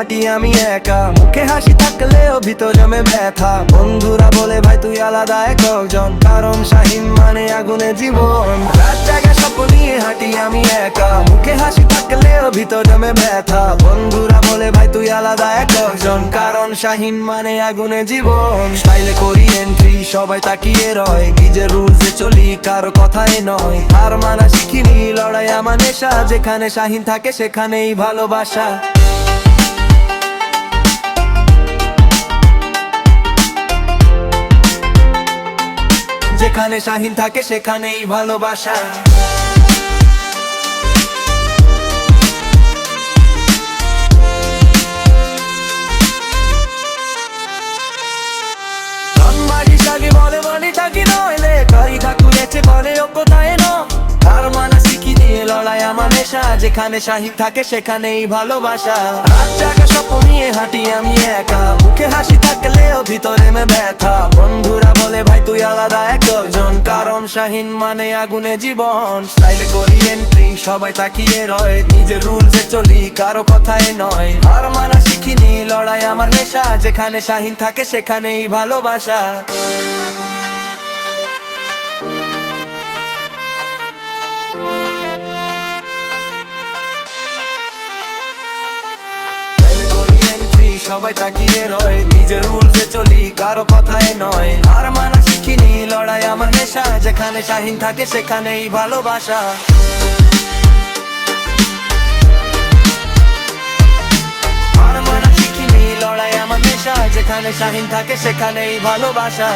হাঁটি আমি একা, মুখে হাসি থাকলেও ভিতর জমে ব্যথা। বন্ধুরা বলে ভাই তুই আলাদা একজন, কারণ শাহিন মানে আগুনে জীবন। রাত জায়গা স্বপ্ন নিয়ে হাঁটি আমি একা, মুখে হাসি থাকলেও ভিতর জমে ব্যথা। বন্ধুরা বলে ভাই তুই আলাদা একজন, কারণ শাহিন মানে আগুনে জীবন। স্টাইলে করি এন্ট্রি, সবাই তাকিয়ে রয়, নিজের রুলসে চলি কারো কথাই নয়। হার মানা শিখিনি, লড়াই আমার নেশা, যেখানে শাহিন থাকে সেখানেই ভালোবাসা। যেখানে শাহিন থাকে সেখানেই ভালোবাসা। বলে বলি থাকি নইলে কারি ঠাকুরেছে বলে ও কোথায় ন। হার মানা শিখি দিয়ে লড়াই আমার নেশা, যেখানে শাহিন থাকে সেখানেই ভালোবাসা। রাত জাগা স্বপ্ন নিয়ে হাঁটি আমি একা, মুখে হাসি থাকলেও ভিতরে মে ব্যথা। বন্ধুরা বলে ভাই তুই আলাদা একজন, কারণ শাহিন মানে আগুনে জীবন। স্টাইলে করি এন্ট্রি, সবাই তাকিয়ে রয়, নিজের রুলসে চলি কারো কথাই নয়। হার মানা শিখিনি, লড়াই আমার নেশা, যেখানে শাহিন থাকে সেখানেই ভালোবাসা। সবাই তাকিয়ে রয়, নিজের রুলসে চলি কারো কথাই নয়। হার মানা শিখিনি, লড়াই আমার নেশা, যেখানে শাহিন থাকে সেখানেই ভালোবাসা। হার মানা শিখিনি, লড়াই আমার নেশা, যেখানে শাহিন থাকে সেখানেই ভালোবাসা।